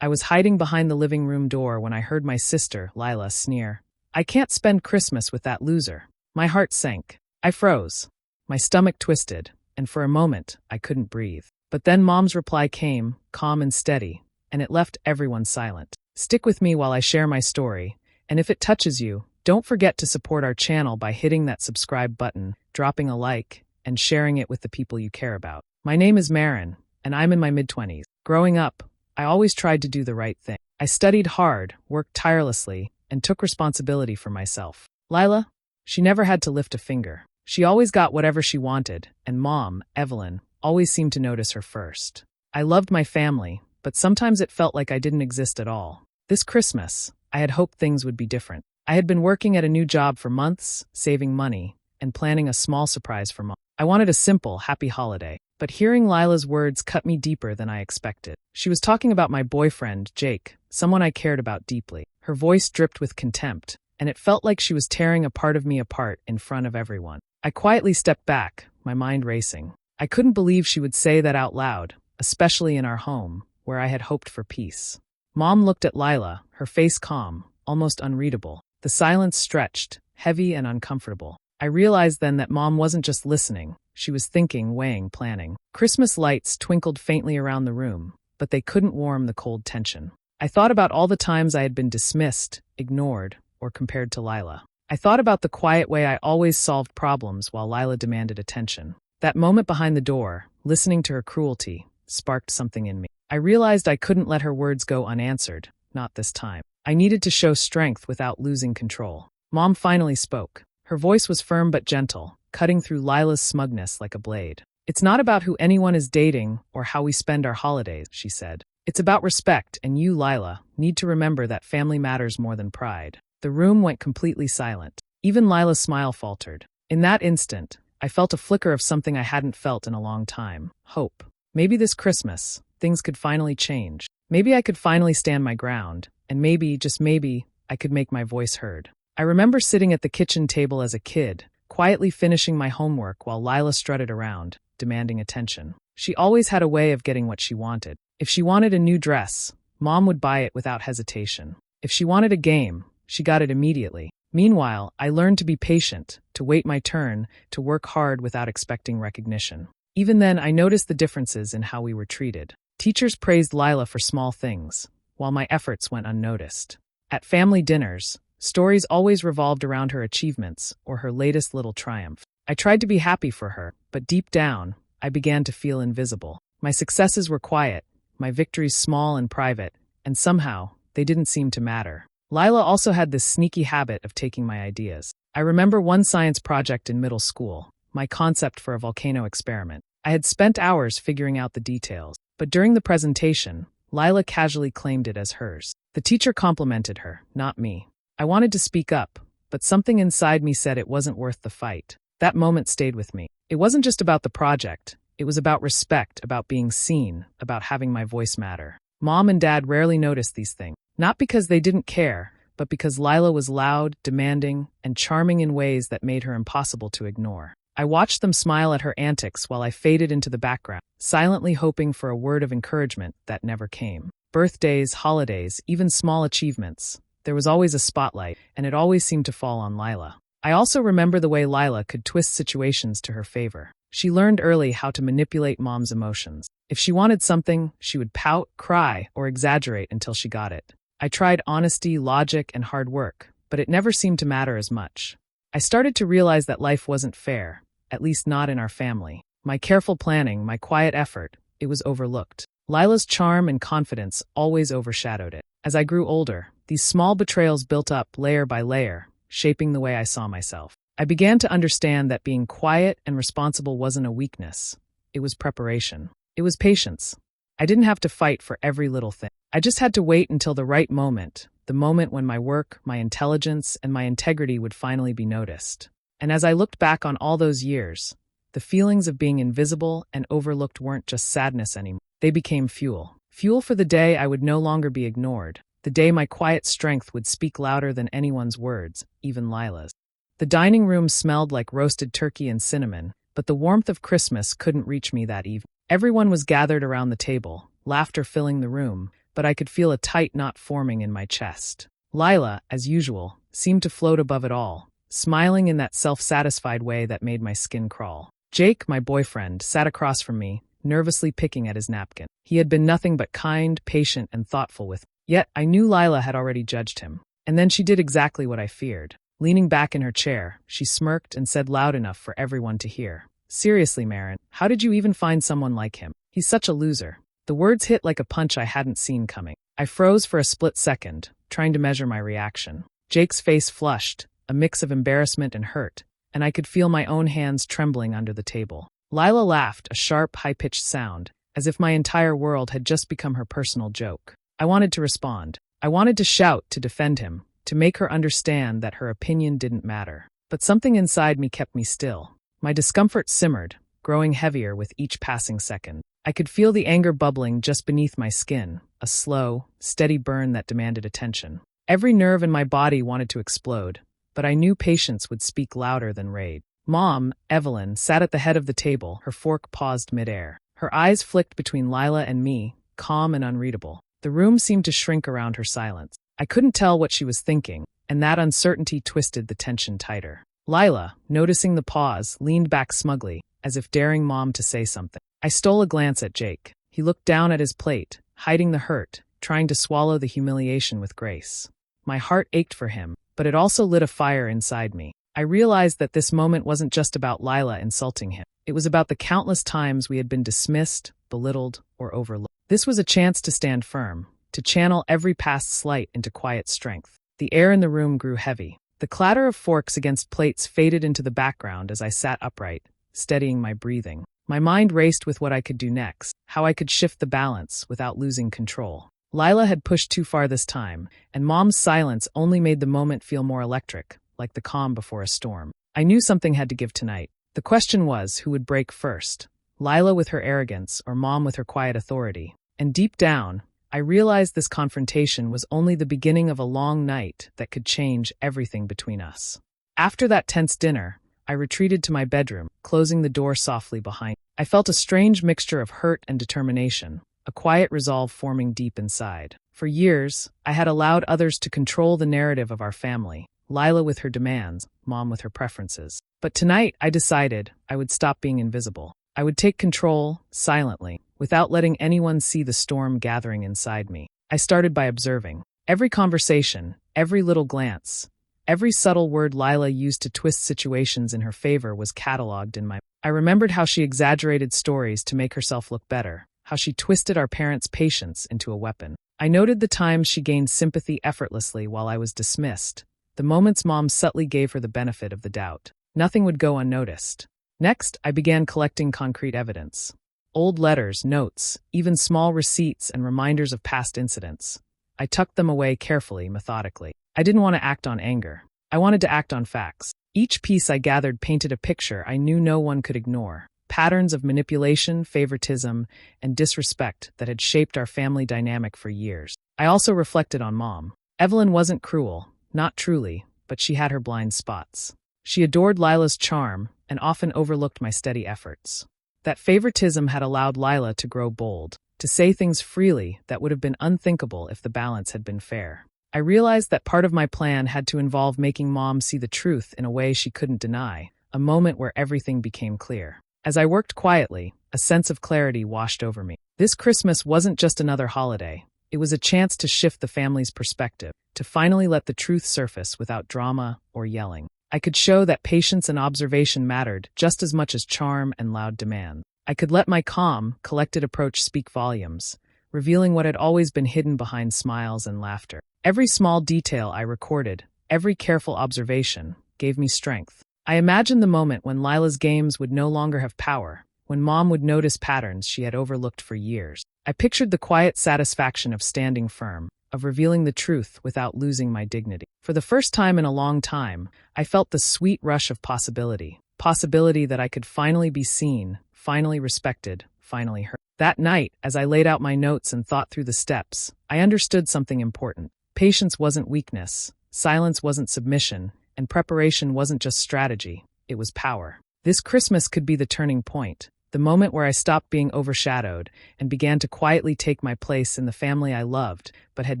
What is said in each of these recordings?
I was hiding behind the living room door when I heard my sister, Lila, sneer. "I can't spend Christmas with that loser." My heart sank. I froze. My stomach twisted, and for a moment, I couldn't breathe. But then Mom's reply came, calm and steady, and it left everyone silent. "Stick with me while I share my story, and if it touches you, don't forget to support our channel by hitting that subscribe button, dropping a like, and sharing it with the people you care about." My name is Marin, and I'm in my mid-20s. Growing up, I always tried to do the right thing. I studied hard, worked tirelessly, and took responsibility for myself. Lila, she never had to lift a finger. She always got whatever she wanted, and Mom, Evelyn, always seemed to notice her first. I loved my family, but sometimes it felt like I didn't exist at all. This Christmas, I had hoped things would be different. I had been working at a new job for months, saving money, and planning a small surprise for Mom. I wanted a simple, happy holiday. But hearing Lila's words cut me deeper than I expected. She was talking about my boyfriend, Jake, someone I cared about deeply. Her voice dripped with contempt, and it felt like she was tearing a part of me apart in front of everyone. I quietly stepped back, my mind racing. I couldn't believe she would say that out loud, especially in our home, where I had hoped for peace. Mom looked at Lila, her face calm, almost unreadable. The silence stretched, heavy and uncomfortable. I realized then that Mom wasn't just listening. She was thinking, weighing, planning. Christmas lights twinkled faintly around the room, but they couldn't warm the cold tension. I thought about all the times I had been dismissed, ignored, or compared to Lila. I thought about the quiet way I always solved problems while Lila demanded attention. That moment behind the door, listening to her cruelty, sparked something in me. I realized I couldn't let her words go unanswered, not this time. I needed to show strength without losing control. Mom finally spoke. Her voice was firm but gentle, cutting through Lila's smugness like a blade. "It's not about who anyone is dating or how we spend our holidays," she said. "It's about respect, and you, Lila, need to remember that family matters more than pride." The room went completely silent. Even Lila's smile faltered. In that instant, I felt a flicker of something I hadn't felt in a long time. Hope. Maybe this Christmas, things could finally change. Maybe I could finally stand my ground, and maybe, just maybe, I could make my voice heard. I remember sitting at the kitchen table as a kid, quietly finishing my homework while Lila strutted around, demanding attention. She always had a way of getting what she wanted. If she wanted a new dress, Mom would buy it without hesitation. If she wanted a game, she got it immediately. Meanwhile, I learned to be patient, to wait my turn, to work hard without expecting recognition. Even then, I noticed the differences in how we were treated. Teachers praised Lila for small things, while my efforts went unnoticed. At family dinners, stories always revolved around her achievements or her latest little triumph. I tried to be happy for her, but deep down, I began to feel invisible. My successes were quiet, my victories small and private, and somehow, they didn't seem to matter. Lila also had this sneaky habit of taking my ideas. I remember one science project in middle school, my concept for a volcano experiment. I had spent hours figuring out the details, but during the presentation, Lila casually claimed it as hers. The teacher complimented her, not me. I wanted to speak up, but something inside me said it wasn't worth the fight. That moment stayed with me. It wasn't just about the project. It was about respect, about being seen, about having my voice matter. Mom and Dad rarely noticed these things, not because they didn't care, but because Lila was loud, demanding, and charming in ways that made her impossible to ignore. I watched them smile at her antics while I faded into the background, silently hoping for a word of encouragement that never came. Birthdays, holidays, even small achievements. There was always a spotlight, and it always seemed to fall on Lila. I also remember the way Lila could twist situations to her favor. She learned early how to manipulate Mom's emotions. If she wanted something, she would pout, cry, or exaggerate until she got it. I tried honesty, logic, and hard work, but it never seemed to matter as much. I started to realize that life wasn't fair, at least not in our family. My careful planning, my quiet effort, it was overlooked. Lila's charm and confidence always overshadowed it. As I grew older, these small betrayals built up layer by layer, shaping the way I saw myself. I began to understand that being quiet and responsible wasn't a weakness. It was preparation. It was patience. I didn't have to fight for every little thing. I just had to wait until the right moment, the moment when my work, my intelligence, and my integrity would finally be noticed. And as I looked back on all those years, the feelings of being invisible and overlooked weren't just sadness anymore. They became fuel. Fuel for the day I would no longer be ignored. The day my quiet strength would speak louder than anyone's words, even Lila's. The dining room smelled like roasted turkey and cinnamon, but the warmth of Christmas couldn't reach me that evening. Everyone was gathered around the table, laughter filling the room, but I could feel a tight knot forming in my chest. Lila, as usual, seemed to float above it all, smiling in that self-satisfied way that made my skin crawl. Jake, my boyfriend, sat across from me, nervously picking at his napkin. He had been nothing but kind, patient, and thoughtful with me. Yet I knew Lila had already judged him. And then she did exactly what I feared. Leaning back in her chair, she smirked and said loud enough for everyone to hear, "Seriously, Marin, how did you even find someone like him? He's such a loser." The words hit like a punch I hadn't seen coming. I froze for a split second, trying to measure my reaction. Jake's face flushed, a mix of embarrassment and hurt, and I could feel my own hands trembling under the table. Lila laughed, a sharp, high-pitched sound, as if my entire world had just become her personal joke. I wanted to respond. I wanted to shout to defend him, to make her understand that her opinion didn't matter. But something inside me kept me still. My discomfort simmered, growing heavier with each passing second. I could feel the anger bubbling just beneath my skin, a slow, steady burn that demanded attention. Every nerve in my body wanted to explode, but I knew patience would speak louder than rage. Mom, Evelyn, sat at the head of the table, her fork paused midair. Her eyes flicked between Lila and me, calm and unreadable. The room seemed to shrink around her silence. I couldn't tell what she was thinking, and that uncertainty twisted the tension tighter. Lila, noticing the pause, leaned back smugly, as if daring Mom to say something. I stole a glance at Jake. He looked down at his plate, hiding the hurt, trying to swallow the humiliation with grace. My heart ached for him, but it also lit a fire inside me. I realized that this moment wasn't just about Lila insulting him. It was about the countless times we had been dismissed, belittled, or overlooked. This was a chance to stand firm, to channel every past slight into quiet strength. The air in the room grew heavy. The clatter of forks against plates faded into the background as I sat upright, steadying my breathing. My mind raced with what I could do next, how I could shift the balance without losing control. Lila had pushed too far this time, and Mom's silence only made the moment feel more electric, like the calm before a storm. I knew something had to give tonight. The question was who would break first, Lila with her arrogance or Mom with her quiet authority. And deep down, I realized this confrontation was only the beginning of a long night that could change everything between us. After that tense dinner, I retreated to my bedroom, closing the door softly behind me. I felt a strange mixture of hurt and determination, a quiet resolve forming deep inside. For years, I had allowed others to control the narrative of our family, Lila with her demands, Mom with her preferences. But tonight, I decided I would stop being invisible. I would take control, silently, without letting anyone see the storm gathering inside me. I started by observing. Every conversation, every little glance, every subtle word Lila used to twist situations in her favor was cataloged in my mind. I remembered how she exaggerated stories to make herself look better, how she twisted our parents' patience into a weapon. I noted the times she gained sympathy effortlessly while I was dismissed, the moments Mom subtly gave her the benefit of the doubt. Nothing would go unnoticed. Next, I began collecting concrete evidence. Old letters, notes, even small receipts and reminders of past incidents. I tucked them away carefully, methodically. I didn't want to act on anger. I wanted to act on facts. Each piece I gathered painted a picture I knew no one could ignore. Patterns of manipulation, favoritism, and disrespect that had shaped our family dynamic for years. I also reflected on Mom. Evelyn wasn't cruel, not truly, but she had her blind spots. She adored Lila's charm and often overlooked my steady efforts. That favoritism had allowed Lila to grow bold, to say things freely that would have been unthinkable if the balance had been fair. I realized that part of my plan had to involve making Mom see the truth in a way she couldn't deny, a moment where everything became clear. As I worked quietly, a sense of clarity washed over me. This Christmas wasn't just another holiday. It was a chance to shift the family's perspective, to finally let the truth surface without drama or yelling. I could show that patience and observation mattered just as much as charm and loud demand. I could let my calm, collected approach speak volumes, revealing what had always been hidden behind smiles and laughter. Every small detail I recorded, every careful observation, gave me strength. I imagined the moment when Lila's games would no longer have power, when Mom would notice patterns she had overlooked for years. I pictured the quiet satisfaction of standing firm, of revealing the truth without losing my dignity. For the first time in a long time, I felt the sweet rush of possibility that I could finally be seen, finally respected, finally heard. That night, as I laid out my notes and thought through the steps, I understood something important. Patience wasn't weakness, silence wasn't submission, and preparation wasn't just strategy, it was power. This Christmas could be the turning point, the moment where I stopped being overshadowed and began to quietly take my place in the family I loved but had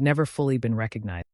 never fully been recognized.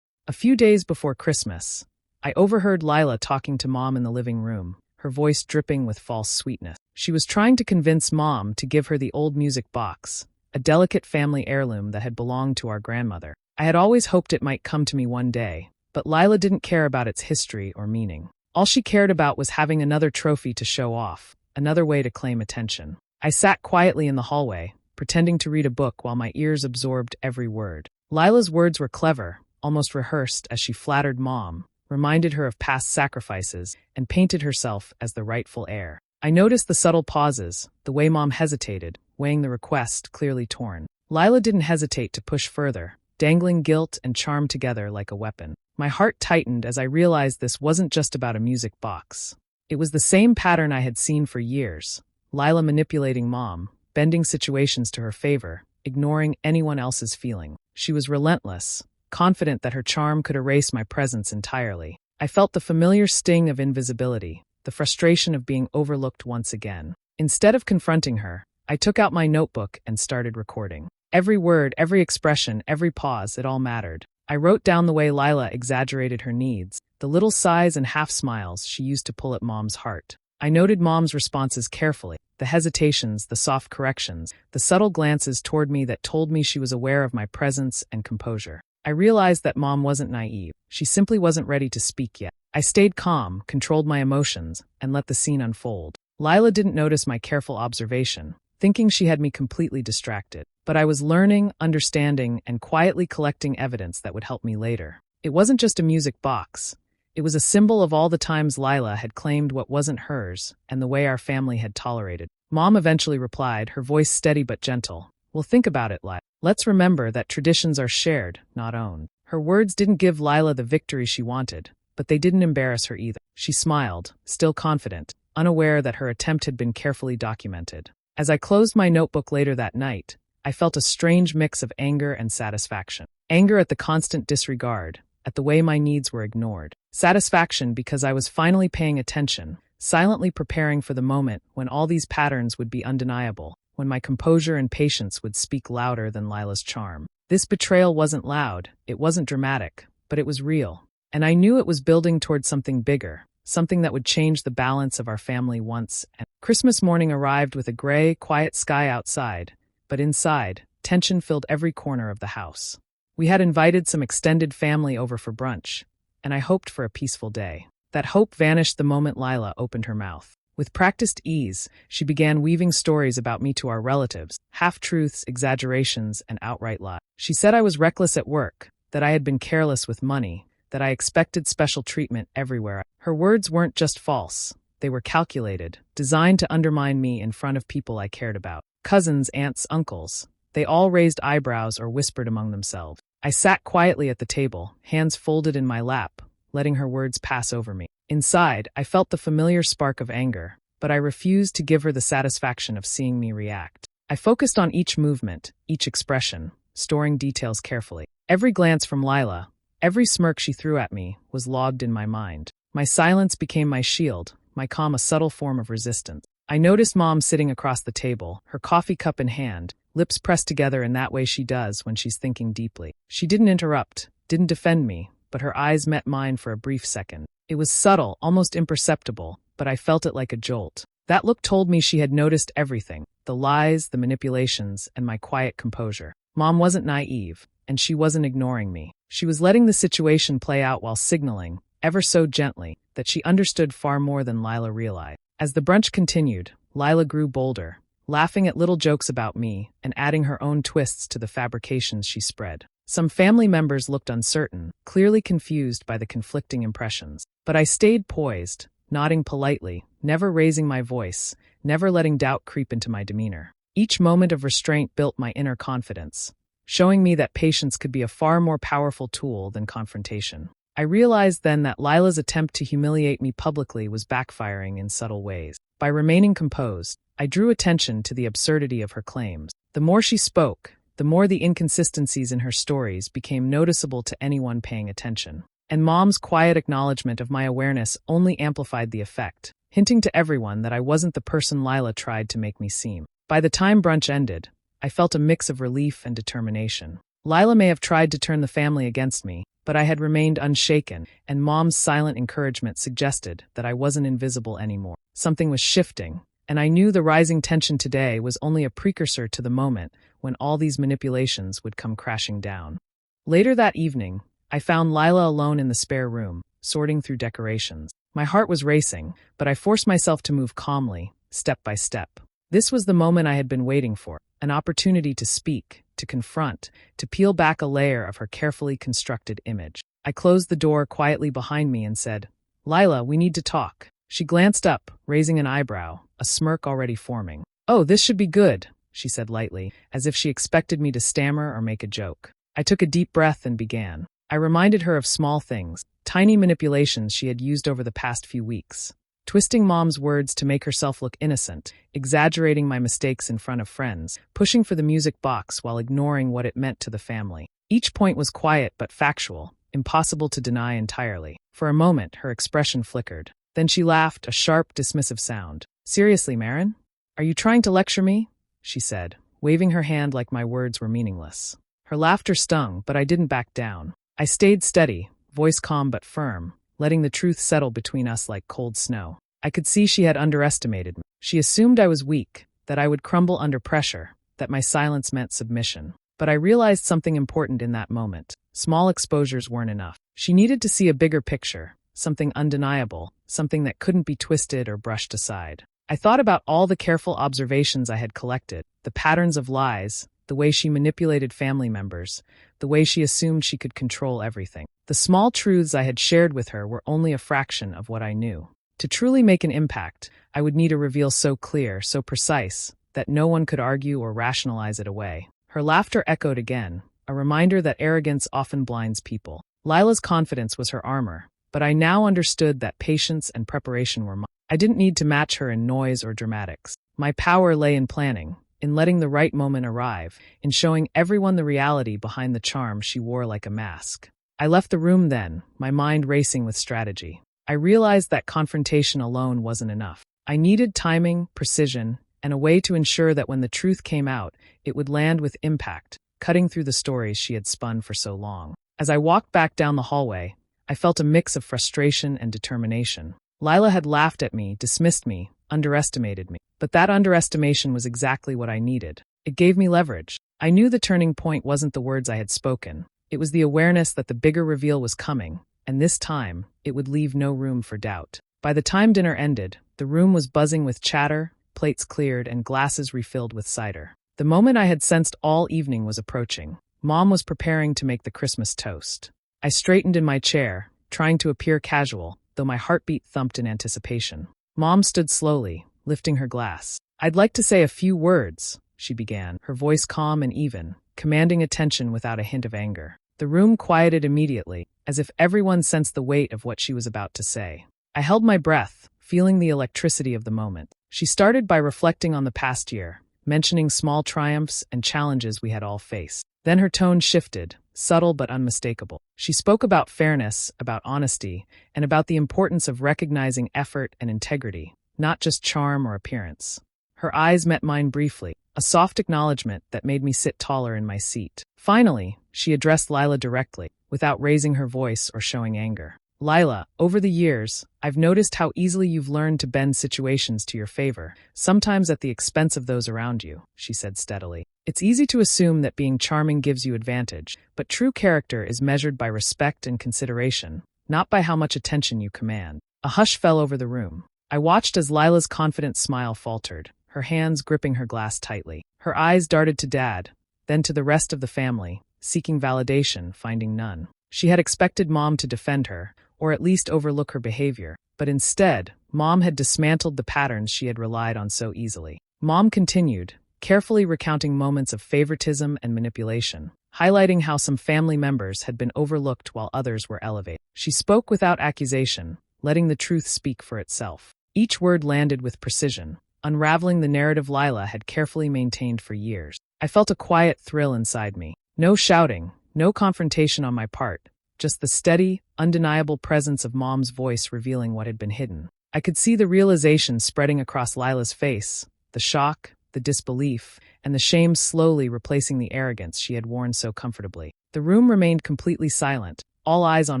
A few days before Christmas, I overheard Lila talking to Mom in the living room, her voice dripping with false sweetness. She was trying to convince Mom to give her the old music box, a delicate family heirloom that had belonged to our grandmother. I had always hoped it might come to me one day, but Lila didn't care about its history or meaning. All she cared about was having another trophy to show off, another way to claim attention. I sat quietly in the hallway, pretending to read a book while my ears absorbed every word. Lila's words were clever, almost rehearsed as she flattered Mom, reminded her of past sacrifices, and painted herself as the rightful heir. I noticed the subtle pauses, the way Mom hesitated, weighing the request clearly torn. Lila didn't hesitate to push further, dangling guilt and charm together like a weapon. My heart tightened as I realized this wasn't just about a music box. It was the same pattern I had seen for years. Lila manipulating Mom, bending situations to her favor, ignoring anyone else's feeling. She was relentless, confident that her charm could erase my presence entirely. I felt the familiar sting of invisibility, the frustration of being overlooked once again. Instead of confronting her, I took out my notebook and started recording. Every word, every expression, every pause, it all mattered. I wrote down the way Lila exaggerated her needs, the little sighs and half-smiles she used to pull at Mom's heart. I noted Mom's responses carefully, the hesitations, the soft corrections, the subtle glances toward me that told me she was aware of my presence and composure. I realized that Mom wasn't naive. She simply wasn't ready to speak yet. I stayed calm, controlled my emotions, and let the scene unfold. Lila didn't notice my careful observation, thinking she had me completely distracted. But I was learning, understanding, and quietly collecting evidence that would help me later. It wasn't just a music box. It was a symbol of all the times Lila had claimed what wasn't hers and the way our family had tolerated. Mom eventually replied, her voice steady but gentle. "Well, think about it, Lila. Let's remember that traditions are shared, not owned." Her words didn't give Lila the victory she wanted, but they didn't embarrass her either. She smiled, still confident, unaware that her attempt had been carefully documented. As I closed my notebook later that night, I felt a strange mix of anger and satisfaction. Anger at the constant disregard, at the way my needs were ignored. Satisfaction because I was finally paying attention, silently preparing for the moment when all these patterns would be undeniable, when my composure and patience would speak louder than Lila's charm. This betrayal wasn't loud, it wasn't dramatic, but it was real. And I knew it was building towards something bigger, something that would change the balance of our family once. And Christmas morning arrived with a gray, quiet sky outside, but inside, tension filled every corner of the house. We had invited some extended family over for brunch, and I hoped for a peaceful day. That hope vanished the moment Lila opened her mouth. With practiced ease, she began weaving stories about me to our relatives, half-truths, exaggerations, and outright lies. She said I was reckless at work, that I had been careless with money, that I expected special treatment everywhere. Her words weren't just false. They were calculated, designed to undermine me in front of people I cared about. Cousins, aunts, uncles. They all raised eyebrows or whispered among themselves. I sat quietly at the table, hands folded in my lap, letting her words pass over me. Inside, I felt the familiar spark of anger, but I refused to give her the satisfaction of seeing me react. I focused on each movement, each expression, storing details carefully. Every glance from Lila, every smirk she threw at me, was logged in my mind. My silence became my shield, my calm a subtle form of resistance. I noticed Mom sitting across the table, her coffee cup in hand, lips pressed together in that way she does when she's thinking deeply. She didn't interrupt, didn't defend me, but her eyes met mine for a brief second. It was subtle, almost imperceptible, but I felt it like a jolt. That look told me she had noticed everything, the lies, the manipulations, and my quiet composure. Mom wasn't naive, and she wasn't ignoring me. She was letting the situation play out while signaling, ever so gently, that she understood far more than Lila realized. As the brunch continued, Lila grew bolder, laughing at little jokes about me and adding her own twists to the fabrications she spread. Some family members looked uncertain, clearly confused by the conflicting impressions. But I stayed poised, nodding politely, never raising my voice, never letting doubt creep into my demeanor. Each moment of restraint built my inner confidence, showing me that patience could be a far more powerful tool than confrontation. I realized then that Lila's attempt to humiliate me publicly was backfiring in subtle ways. By remaining composed, I drew attention to the absurdity of her claims. The more she spoke, the more the inconsistencies in her stories became noticeable to anyone paying attention. And Mom's quiet acknowledgement of my awareness only amplified the effect. hinting to everyone that I wasn't the person Lila tried to make me seem. By the time brunch ended, I felt a mix of relief and determination. Lila may have tried to turn the family against me, but I had remained unshaken, and Mom's silent encouragement suggested that I wasn't invisible anymore. Something was shifting, and I knew the rising tension today was only a precursor to the moment when all these manipulations would come crashing down. Later that evening, I found Lila alone in the spare room, sorting through decorations. My heart was racing, but I forced myself to move calmly, step by step. This was the moment I had been waiting for, an opportunity to speak, to confront, to peel back a layer of her carefully constructed image. I closed the door quietly behind me and said, "Lila, we need to talk." She glanced up, raising an eyebrow, a smirk already forming. "Oh, this should be good," she said lightly, as if she expected me to stammer or make a joke. I took a deep breath and began. I reminded her of small things, tiny manipulations she had used over the past few weeks. Twisting Mom's words to make herself look innocent, exaggerating my mistakes in front of friends, pushing for the music box while ignoring what it meant to the family. Each point was quiet but factual, impossible to deny entirely. For a moment, her expression flickered. Then she laughed, a sharp, dismissive sound. "Seriously, Marin? Are you trying to lecture me?" she said, waving her hand like my words were meaningless. Her laughter stung, but I didn't back down. I stayed steady, voice calm but firm, letting the truth settle between us like cold snow. I could see she had underestimated me. She assumed I was weak, that I would crumble under pressure, that my silence meant submission. But I realized something important in that moment. Small exposures weren't enough. She needed to see a bigger picture, something undeniable, something that couldn't be twisted or brushed aside. I thought about all the careful observations I had collected, the patterns of lies, the way she manipulated family members, the way she assumed she could control everything. The small truths I had shared with her were only a fraction of what I knew. To truly make an impact, I would need a reveal so clear, so precise, that no one could argue or rationalize it away. Her laughter echoed again, a reminder that arrogance often blinds people. Lila's confidence was her armor, but I now understood that patience and preparation were mine. I didn't need to match her in noise or dramatics. My power lay in planning, in letting the right moment arrive, in showing everyone the reality behind the charm she wore like a mask. I left the room then, my mind racing with strategy. I realized that confrontation alone wasn't enough. I needed timing, precision, and a way to ensure that when the truth came out, it would land with impact, cutting through the stories she had spun for so long. As I walked back down the hallway, I felt a mix of frustration and determination. Lila had laughed at me, dismissed me, underestimated me. But that underestimation was exactly what I needed. It gave me leverage. I knew the turning point wasn't the words I had spoken. It was the awareness that the bigger reveal was coming, and this time, it would leave no room for doubt. By the time dinner ended, the room was buzzing with chatter, plates cleared, and glasses refilled with cider. The moment I had sensed all evening was approaching. Mom was preparing to make the Christmas toast. I straightened in my chair, trying to appear casual, though my heartbeat thumped in anticipation. Mom stood slowly, lifting her glass. "I'd like to say a few words," she began, her voice calm and even, commanding attention without a hint of anger. The room quieted immediately, as if everyone sensed the weight of what she was about to say. I held my breath, feeling the electricity of the moment. She started by reflecting on the past year, mentioning small triumphs and challenges we had all faced. Then her tone shifted, subtle but unmistakable. She spoke about fairness, about honesty, and about the importance of recognizing effort and integrity, not just charm or appearance. Her eyes met mine briefly, a soft acknowledgement that made me sit taller in my seat. Finally, she addressed Lila directly, without raising her voice or showing anger. "Lila, over the years, I've noticed how easily you've learned to bend situations to your favor, sometimes at the expense of those around you," she said steadily. "It's easy to assume that being charming gives you advantage, but true character is measured by respect and consideration, not by how much attention you command." A hush fell over the room. I watched as Lila's confident smile faltered, her hands gripping her glass tightly. Her eyes darted to Dad, then to the rest of the family, seeking validation, finding none. She had expected Mom to defend her, or at least overlook her behavior, but instead, Mom had dismantled the patterns she had relied on so easily. Mom continued, carefully recounting moments of favoritism and manipulation, highlighting how some family members had been overlooked while others were elevated. She spoke without accusation, letting the truth speak for itself. Each word landed with precision, unraveling the narrative Lila had carefully maintained for years. I felt a quiet thrill inside me. No shouting, no confrontation on my part, just the steady, undeniable presence of Mom's voice revealing what had been hidden. I could see the realization spreading across Lila's face, the shock, the disbelief, and the shame slowly replacing the arrogance she had worn so comfortably. The room remained completely silent, all eyes on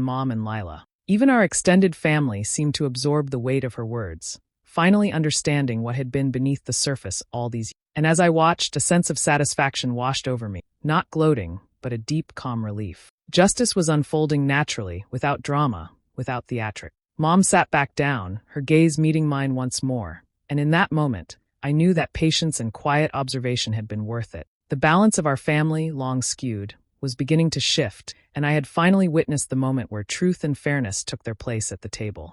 Mom and Lila. Even our extended family seemed to absorb the weight of her words, finally understanding what had been beneath the surface all these years. And as I watched, a sense of satisfaction washed over me, not gloating, but a deep, calm relief. Justice was unfolding naturally, without drama, without theatrics. Mom sat back down, her gaze meeting mine once more, and in that moment, I knew that patience and quiet observation had been worth it. The balance of our family, long skewed, was beginning to shift, and I had finally witnessed the moment where truth and fairness took their place at the table.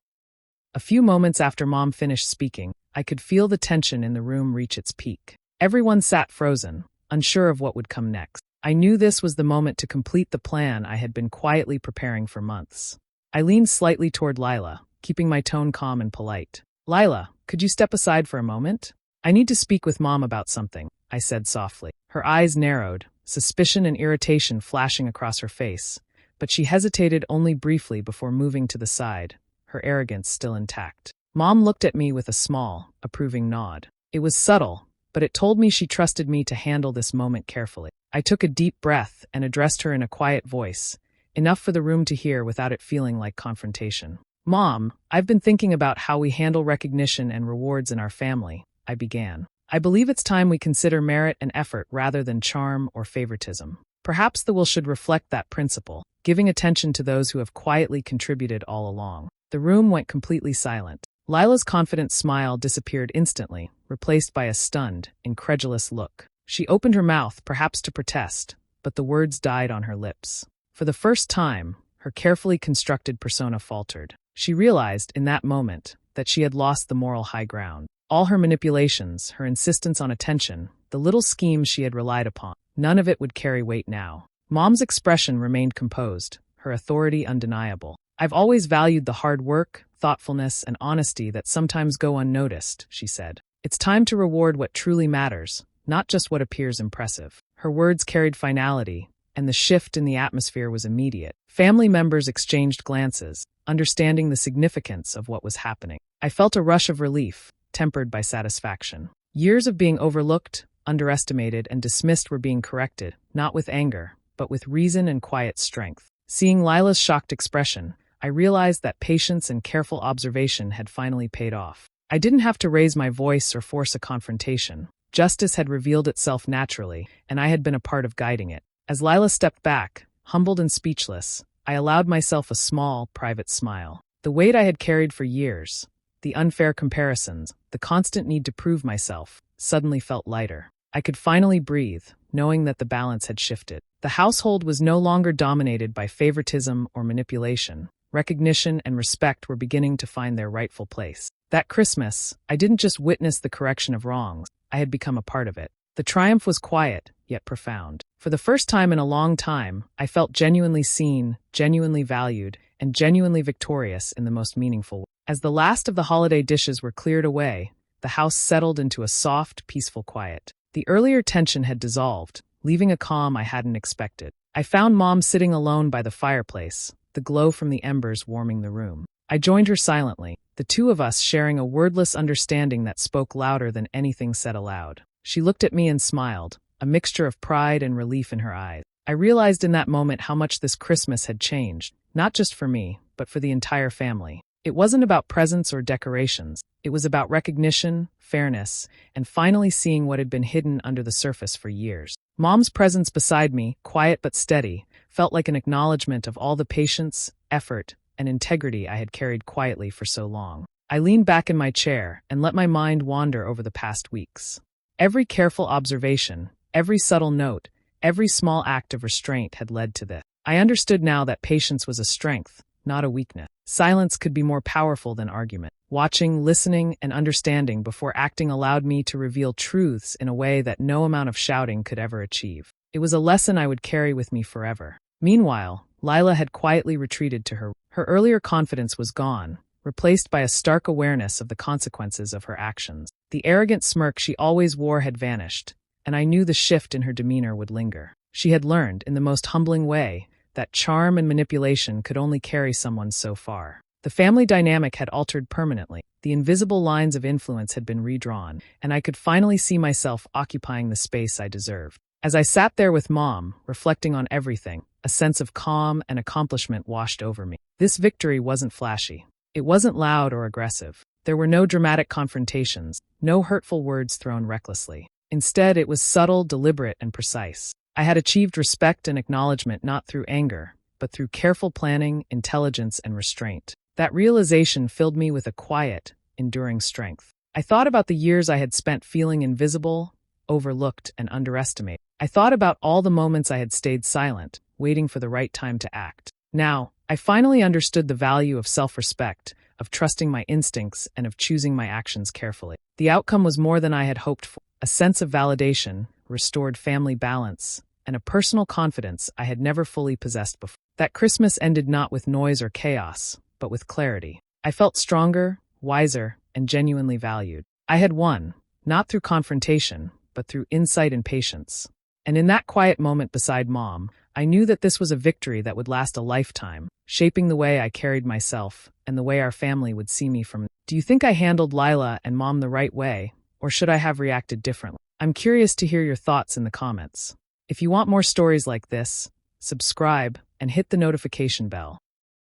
A few moments after Mom finished speaking, I could feel the tension in the room reach its peak. Everyone sat frozen, unsure of what would come next. I knew this was the moment to complete the plan I had been quietly preparing for months. I leaned slightly toward Lila, keeping my tone calm and polite. "Lila, could you step aside for a moment? I need to speak with Mom about something," I said softly. Her eyes narrowed, suspicion and irritation flashing across her face, but she hesitated only briefly before moving to the side, her arrogance still intact. Mom looked at me with a small, approving nod. It was subtle, but it told me she trusted me to handle this moment carefully. I took a deep breath and addressed her in a quiet voice, enough for the room to hear without it feeling like confrontation. "Mom, I've been thinking about how we handle recognition and rewards in our family," I began. "I believe it's time we consider merit and effort rather than charm or favoritism. Perhaps the will should reflect that principle, giving attention to those who have quietly contributed all along." The room went completely silent. Lila's confident smile disappeared instantly, replaced by a stunned, incredulous look. She opened her mouth, perhaps to protest, but the words died on her lips. For the first time, her carefully constructed persona faltered. She realized, in that moment, that she had lost the moral high ground. All her manipulations, her insistence on attention, the little schemes she had relied upon, none of it would carry weight now. Mom's expression remained composed, her authority undeniable. "I've always valued the hard work, thoughtfulness, and honesty that sometimes go unnoticed," she said. "It's time to reward what truly matters, not just what appears impressive." Her words carried finality, and the shift in the atmosphere was immediate. Family members exchanged glances, understanding the significance of what was happening. I felt a rush of relief, tempered by satisfaction. Years of being overlooked, underestimated, and dismissed were being corrected, not with anger, but with reason and quiet strength. Seeing Lila's shocked expression, I realized that patience and careful observation had finally paid off. I didn't have to raise my voice or force a confrontation. Justice had revealed itself naturally, and I had been a part of guiding it. As Lila stepped back, humbled and speechless, I allowed myself a small, private smile. The weight I had carried for years, the unfair comparisons, the constant need to prove myself, suddenly felt lighter. I could finally breathe, knowing that the balance had shifted. The household was no longer dominated by favoritism or manipulation. Recognition and respect were beginning to find their rightful place. That Christmas, I didn't just witness the correction of wrongs, I had become a part of it. The triumph was quiet, yet profound. For the first time in a long time, I felt genuinely seen, genuinely valued, and genuinely victorious in the most meaningful way. As the last of the holiday dishes were cleared away, the house settled into a soft, peaceful quiet. The earlier tension had dissolved, leaving a calm I hadn't expected. I found Mom sitting alone by the fireplace, the glow from the embers warming the room. I joined her silently, the two of us sharing a wordless understanding that spoke louder than anything said aloud. She looked at me and smiled, a mixture of pride and relief in her eyes. I realized in that moment how much this Christmas had changed, not just for me, but for the entire family. It wasn't about presents or decorations. It was about recognition, fairness, and finally seeing what had been hidden under the surface for years. Mom's presence beside me, quiet but steady, felt like an acknowledgement of all the patience, effort, and integrity I had carried quietly for so long. I leaned back in my chair and let my mind wander over the past weeks. Every careful observation, every subtle note, every small act of restraint had led to this. I understood now that patience was a strength, not a weakness. Silence could be more powerful than argument. Watching, listening, and understanding before acting allowed me to reveal truths in a way that no amount of shouting could ever achieve. It was a lesson I would carry with me forever. Meanwhile, Lila had quietly retreated to her. Her earlier confidence was gone, replaced by a stark awareness of the consequences of her actions. The arrogant smirk she always wore had vanished, and I knew the shift in her demeanor would linger. She had learned, in the most humbling way, that charm and manipulation could only carry someone so far. The family dynamic had altered permanently. The invisible lines of influence had been redrawn, and I could finally see myself occupying the space I deserved. As I sat there with Mom, reflecting on everything, a sense of calm and accomplishment washed over me. This victory wasn't flashy. It wasn't loud or aggressive. There were no dramatic confrontations, no hurtful words thrown recklessly. Instead, it was subtle, deliberate, and precise. I had achieved respect and acknowledgement not through anger, but through careful planning, intelligence, and restraint. That realization filled me with a quiet, enduring strength. I thought about the years I had spent feeling invisible, overlooked, and underestimated. I thought about all the moments I had stayed silent, waiting for the right time to act. Now, I finally understood the value of self-respect, of trusting my instincts, and of choosing my actions carefully. The outcome was more than I had hoped for. A sense of validation, restored family balance, and a personal confidence I had never fully possessed before. That Christmas ended not with noise or chaos, but with clarity. I felt stronger, wiser, and genuinely valued. I had won, not through confrontation, but through insight and patience. And in that quiet moment beside Mom, I knew that this was a victory that would last a lifetime, shaping the way I carried myself and the way our family would see me from. Do you think I handled Lila and Mom the right way, or should I have reacted differently? I'm curious to hear your thoughts in the comments. If you want more stories like this, subscribe and hit the notification bell.